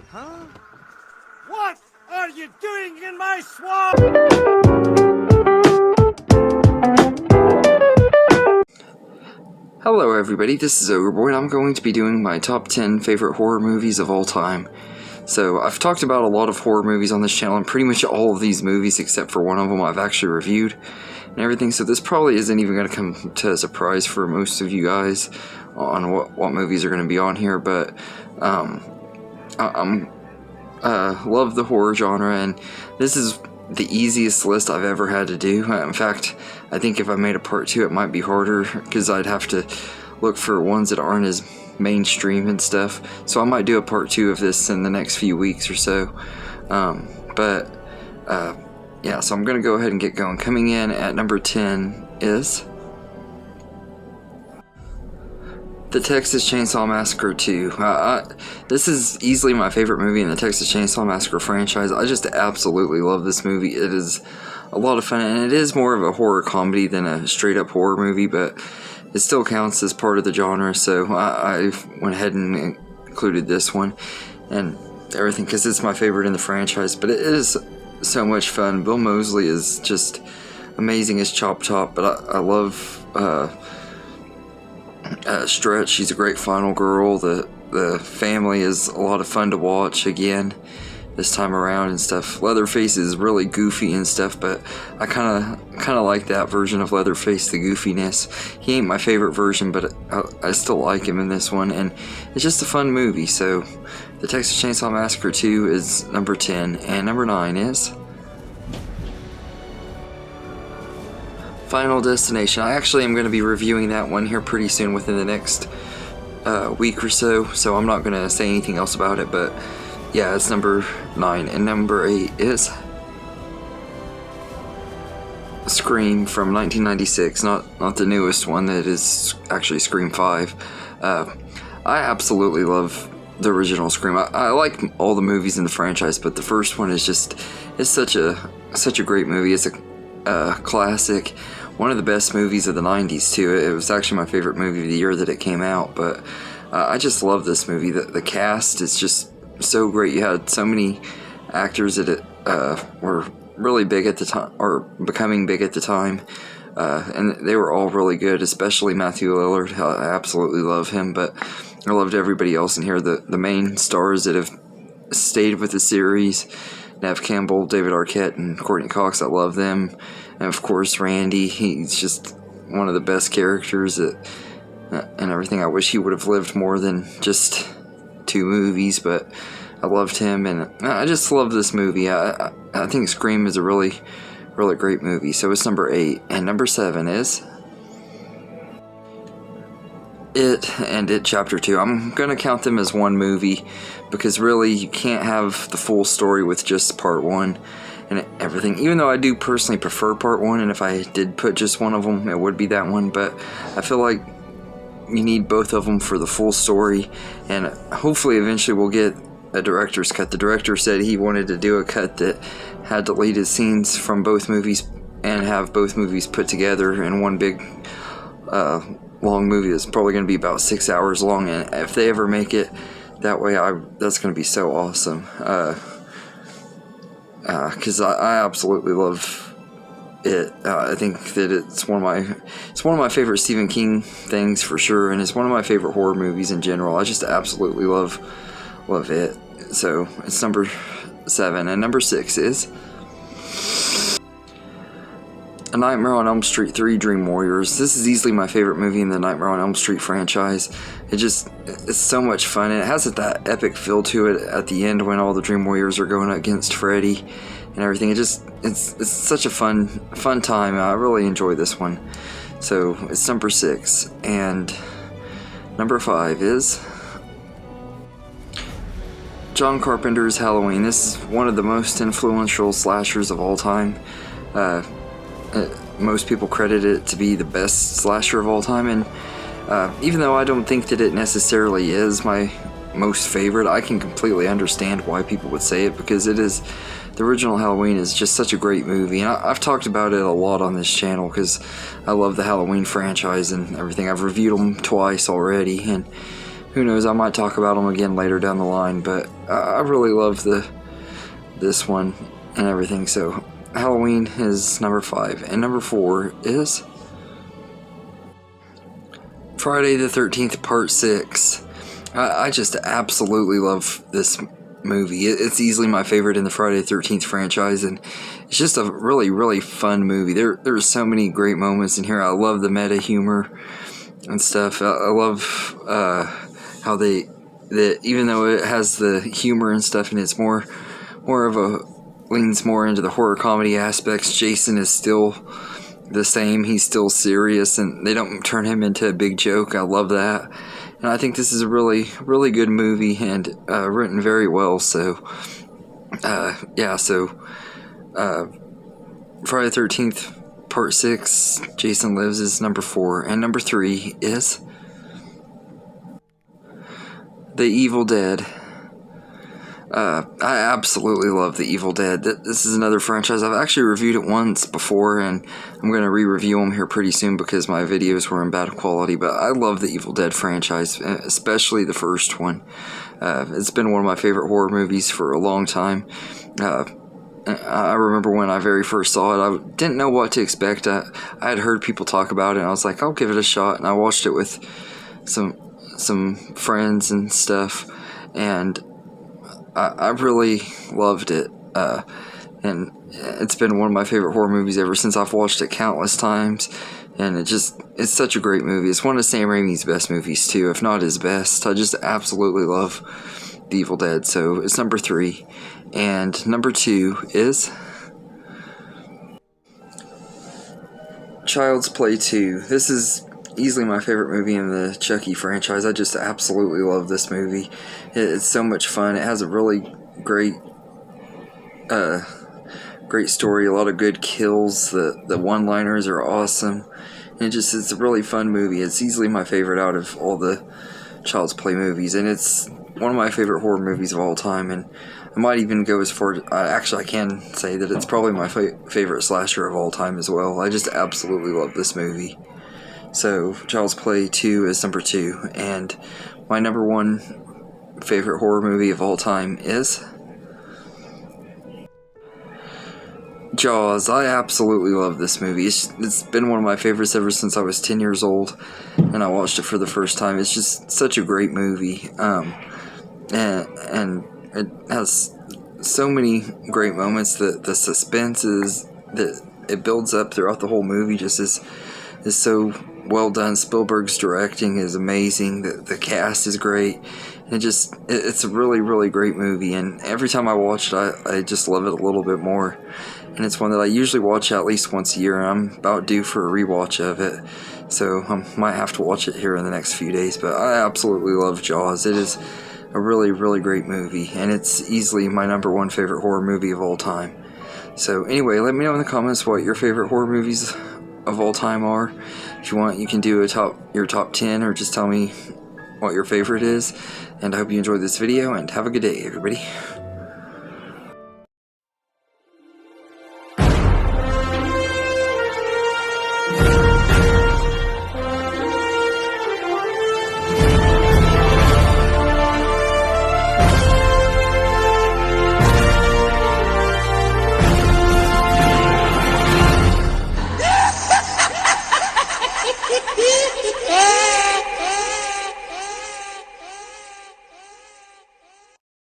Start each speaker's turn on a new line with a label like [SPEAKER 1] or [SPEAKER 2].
[SPEAKER 1] Huh? What are you doing in my swamp?
[SPEAKER 2] Hello everybody, this is Ogreboy and I'm going to be doing my top 10 favorite horror movies of all time. So I've talked about a lot of horror movies on this channel, and pretty much all of these movies except for one of them I've actually reviewed and everything, so this probably isn't even going to come to a surprise for most of you guys on what movies are going to be on here, but love the horror genre, and this is the easiest list I've ever had to do. In fact, I think if I made a part 2 it might be harder, because I'd have to look for ones that aren't as mainstream and stuff, so I might do a part 2 of this in the next few weeks or so. Yeah, so I'm gonna go ahead and get going. Coming in at number 10 is The Texas Chainsaw Massacre 2. This is easily my favorite movie in the Texas Chainsaw Massacre franchise. I just absolutely love this movie. It is a lot of fun, and it is more of a horror comedy than a straight up horror movie, but it still counts as part of the genre, so I went ahead and included this one and everything because it's my favorite in the franchise. But it is so much fun. Bill Moseley is just amazing as Chop Top, but I love Stretch. She's a great final girl. The family is a lot of fun to watch again this time around and stuff. Leatherface is really goofy and stuff, but I kind of like that version of Leatherface, the goofiness. He ain't my favorite version, but I still like him in this one, and it's just a fun movie. So The Texas Chainsaw Massacre 2 is number 10, and number 9 is Final Destination. I actually am going to be reviewing that one here pretty soon, within the next week or so I'm not going to say anything else about it, but yeah, it's number 9. And number 8 is Scream from 1996, not the newest one, that is actually Scream 5. I absolutely love the original Scream. I like all the movies in the franchise, but the first one is just, it's such a great movie. It's a classic, one of the best movies of the 90s too. It was actually my favorite movie of the year that it came out, but I just love this movie. The cast is just so great. You had so many actors that were really big at the time, or becoming big at the time, and they were all really good, especially Matthew Lillard. I absolutely love him, but I loved everybody else in here. The main stars that have stayed with the series: Neve Campbell, David Arquette, and Courtney Cox. I love them. And of course Randy, he's just one of the best characters and everything. I wish he would have lived more than just 2 movies, but I loved him, and I just love this movie. I think Scream is a really great movie. So it's number 8, and number 7 is It and It Chapter 2. I'm gonna count them as one movie, because really you can't have the full story with just part 1 and everything, even though I do personally prefer part 1, and if I did put just one of them it would be that one, but I feel like you need both of them for the full story, and hopefully eventually we'll get a director's cut. The director said he wanted to do a cut that had deleted scenes from both movies and have both movies put together in one big long movie that's probably going to be about 6 hours long, and if they ever make it that way, that's going to be so awesome, because I absolutely love it. I think that it's one of my favorite Stephen King things for sure, and it's one of my favorite horror movies in general. I just absolutely love it. So it's number 7, and number 6 is A Nightmare on Elm Street 3: Dream Warriors. This is easily my favorite movie in the Nightmare on Elm Street franchise. It's so much fun, and it has that epic feel to it at the end when all the Dream Warriors are going against Freddy and everything. It's such a fun time. I really enjoy this one. So it's number 6, and number 5 is John Carpenter's Halloween. This is one of the most influential slashers of all time. Most people credit it to be the best slasher of all time, and even though I don't think that it necessarily is my most favorite, I can completely understand why people would say it, because it is, the original Halloween is just such a great movie, and I've talked about it a lot on this channel because I love the Halloween franchise and everything. I've reviewed them twice already, and who knows, I might talk about them again later down the line, but I really love this one and everything. So Halloween is number 5, and number 4 is Friday the 13th Part 6. I just absolutely love this movie. It's easily my favorite in the Friday the 13th franchise, and it's just a really, really fun movie. There's so many great moments in here. I love the meta humor and stuff. I love how that even though it has the humor and stuff, and it's more of a leans more into the horror comedy aspects, Jason is still the same. He's still serious, and they don't turn him into a big joke. I love that. And I think this is a really, really good movie, and written very well. So, yeah, so Friday the 13th, Part 6, Jason Lives is number 4. And number 3 is The Evil Dead. I absolutely love The Evil Dead. This is another franchise. I've actually reviewed it once before, and I'm going to re-review them here pretty soon because my videos were in bad quality. But I love the Evil Dead franchise, especially the first one. It's been one of my favorite horror movies for a long time. I remember when I very first saw it, I didn't know what to expect. I had heard people talk about it, and I was like, I'll give it a shot. And I watched it with some friends and stuff, and I really loved it, and it's been one of my favorite horror movies ever since. I've watched it countless times, and it's such a great movie. It's one of Sam Raimi's best movies too, if not his best. I just absolutely love The Evil Dead, so it's number 3. And number 2 is Child's Play 2. This is easily my favorite movie in the Chucky franchise. I just absolutely love this movie. It's so much fun. It has a really great story, a lot of good kills. The one-liners are awesome. And it's a really fun movie. It's easily my favorite out of all the Child's Play movies, and it's one of my favorite horror movies of all time. And I might even go as far actually I can say that it's probably my favorite slasher of all time as well. I just absolutely love this movie. So Child's Play 2 is number 2, and my number 1 favorite horror movie of all time is Jaws. I absolutely love this movie. It's been one of my favorites ever since I was 10 years old, and I watched it for the first time. It's just such a great movie, and it has so many great moments. The suspense that it builds up throughout the whole movie just is so well done. Spielberg's directing is amazing. The cast is great. It's a really, really great movie, and every time I watch it, I just love it a little bit more. And it's one that I usually watch at least once a year, and I'm about due for a rewatch of it, so I might have to watch it here in the next few days. But I absolutely love Jaws. It is a really, really great movie, and it's easily my number 1 favorite horror movie of all time. So anyway, let me know in the comments what your favorite horror movies of all time are. If you want, you can do your top 10, or just tell me what your favorite is. And I hope you enjoyed this video, and have a good day, everybody.